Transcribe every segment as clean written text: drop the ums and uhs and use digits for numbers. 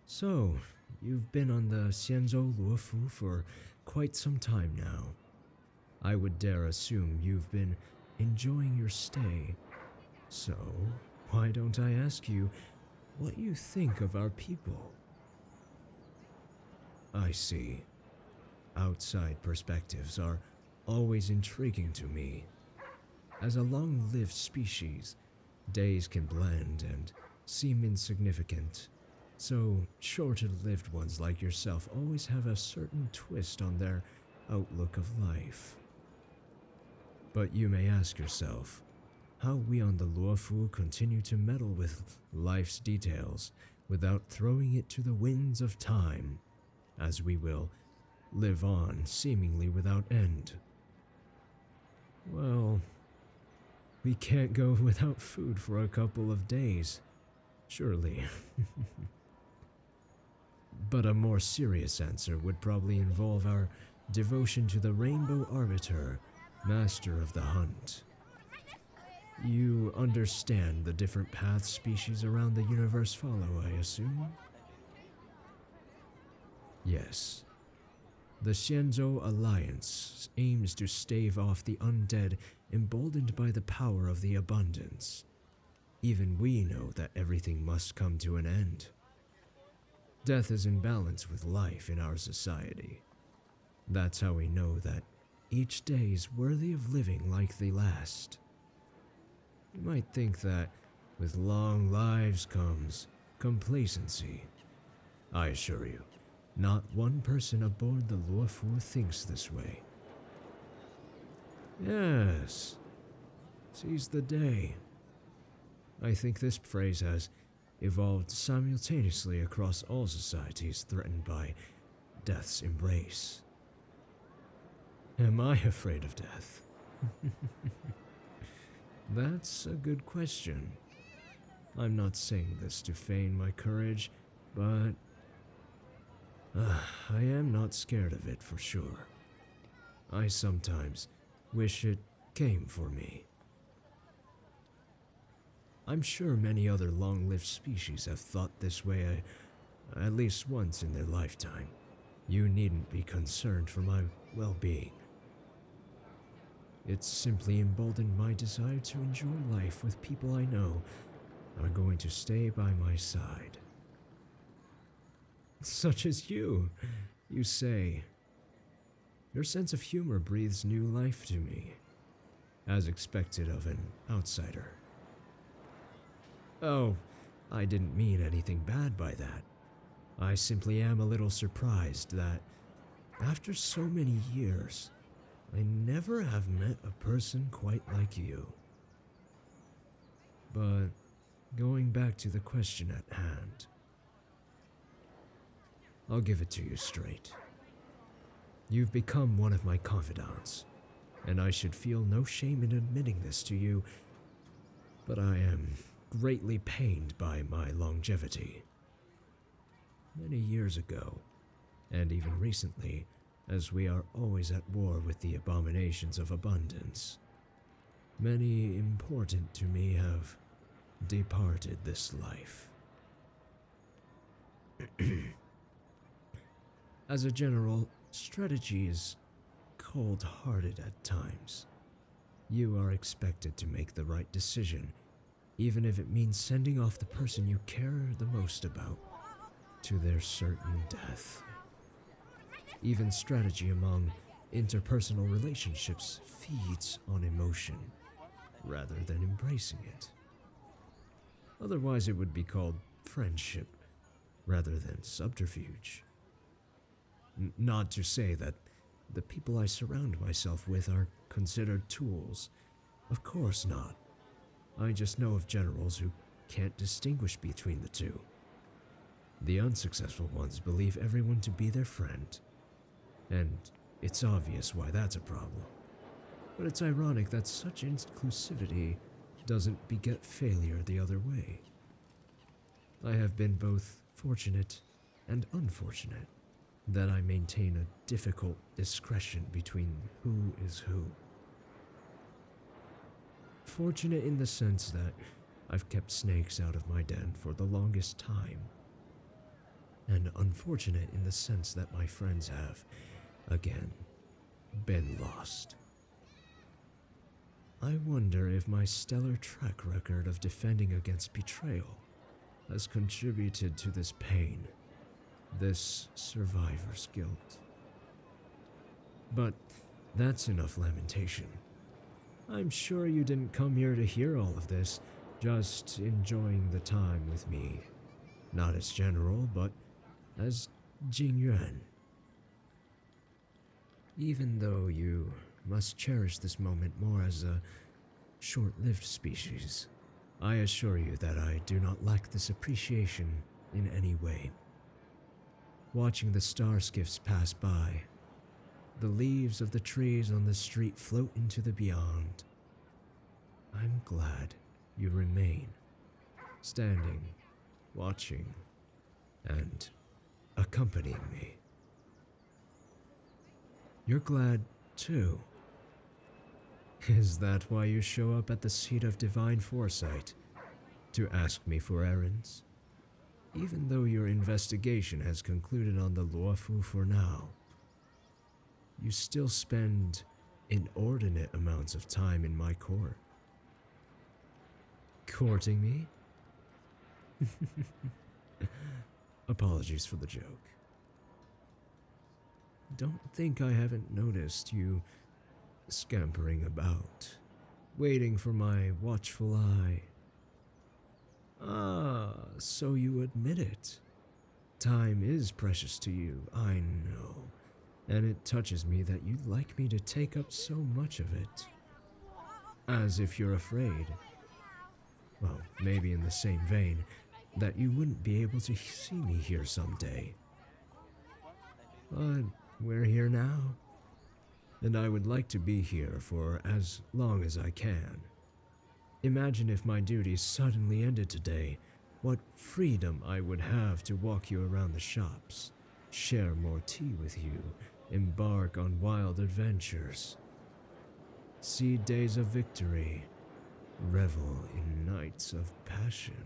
So, you've been on the Xianzhou Luofu for quite some time now. I would dare assume you've been enjoying your stay. So, why don't I ask you what you think of our people? I see. Outside perspectives are always intriguing to me. As a long-lived species, days can blend and seem insignificant. So, shorter-lived ones like yourself always have a certain twist on their outlook of life. But you may ask yourself, how we on the Luofu continue to meddle with life's details without throwing it to the winds of time, as we will live on seemingly without end. Well, we can't go without food for a couple of days, surely. But a more serious answer would probably involve our devotion to the Rainbow Arbiter, Master of the Hunt. You understand the different paths species around the universe follow, I assume? Yes. The Xianzhou Alliance aims to stave off the undead emboldened by the power of the abundance. Even we know that everything must come to an end. Death is in balance with life in our society. That's how we know that each day is worthy of living like the last. You might think that with long lives comes complacency. I assure you, not one person aboard the Luofu thinks this way. Yes, seize the day. I think this phrase has evolved simultaneously across all societies threatened by death's embrace. Am I afraid of death? That's a good question. I'm not saying this to feign my courage, but I am not scared of it for sure. I sometimes wish it came for me. I'm sure many other long-lived species have thought this way at least once in their lifetime. You needn't be concerned for my well-being. It's simply emboldened my desire to enjoy life with people I know are going to stay by my side. Such as you say. Your sense of humor breathes new life to me, as expected of an outsider. Oh, I didn't mean anything bad by that. I simply am a little surprised that, after so many years, I never have met a person quite like you. But, going back to the question at hand, I'll give it to you straight. You've become one of my confidants, and I should feel no shame in admitting this to you, but I am greatly pained by my longevity. Many years ago, and even recently, as we are always at war with the abominations of abundance, many important to me have departed this life. As a general, strategy is cold-hearted at times. You are expected to make the right decision, even if it means sending off the person you care the most about to their certain death. Even strategy among interpersonal relationships feeds on emotion, rather than embracing it. Otherwise it would be called friendship, rather than subterfuge. Not to say that the people I surround myself with are considered tools. Of course not. I just know of generals who can't distinguish between the two. The unsuccessful ones believe everyone to be their friend, and it's obvious why that's a problem. But it's ironic that such inclusivity doesn't beget failure the other way. I have been both fortunate and unfortunate that I maintain a difficult discretion between who is who. Fortunate in the sense that I've kept snakes out of my den for the longest time. and unfortunate in the sense that my friends have, again, been lost. I wonder if my stellar track record of defending against betrayal has contributed to this pain, this survivor's guilt. But that's enough lamentation. I'm sure you didn't come here to hear all of this, just enjoying the time with me. Not as general, but as Jing Yuan. Even though you must cherish this moment more as a short-lived species, I assure you that I do not lack this appreciation in any way. Watching the star skiffs pass by, the leaves of the trees on the street float into the beyond, I'm glad you remain, standing, watching, and accompanying me. You're glad, too. Is that why you show up at the seat of divine foresight, to ask me for errands? Even though your investigation has concluded on the Luofu for now, you still spend inordinate amounts of time in my court. Courting me? Apologies for the joke. Don't think I haven't noticed you scampering about, waiting for my watchful eye. Ah, so you admit it. Time is precious to you, I know, and it touches me that you'd like me to take up so much of it. As if you're afraid, well, maybe in the same vein, that you wouldn't be able to see me here someday. But we're here now, and I would like to be here for as long as I can. Imagine if my duties suddenly ended today, what freedom I would have to walk you around the shops, share more tea with you, embark on wild adventures, see days of victory, revel in nights of passion.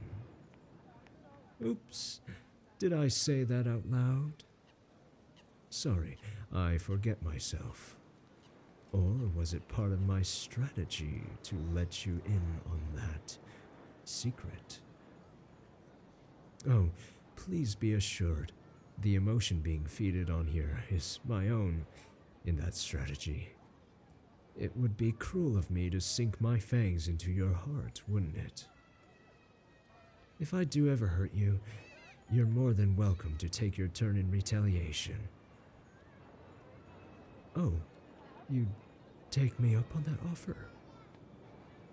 Oops, did I say that out loud? Sorry, I forget myself. Or was it part of my strategy to let you in on that secret? Oh, please be assured, the emotion being feeded on here is my own in that strategy. It would be cruel of me to sink my fangs into your heart, wouldn't it? If I do ever hurt you, you're more than welcome to take your turn in retaliation. Oh, you'd take me up on that offer?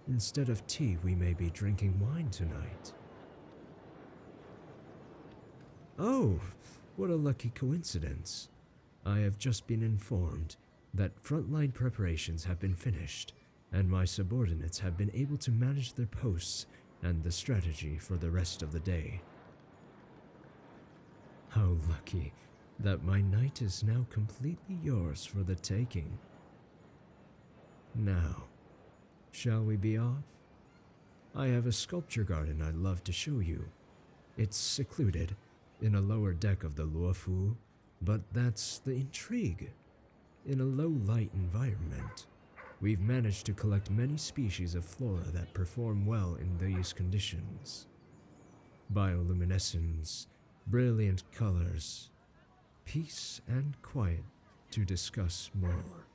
Instead of tea, we may be drinking wine tonight. Oh, what a lucky coincidence. I have just been informed that frontline preparations have been finished, and my subordinates have been able to manage their posts and the strategy for the rest of the day. How lucky that my night is now completely yours for the taking. Now, shall we be off? I have a sculpture garden I'd love to show you. It's secluded, in a lower deck of the Luofu, but that's the intrigue. In a low-light environment, we've managed to collect many species of flora that perform well in these conditions. Bioluminescence, brilliant colors, peace and quiet to discuss more.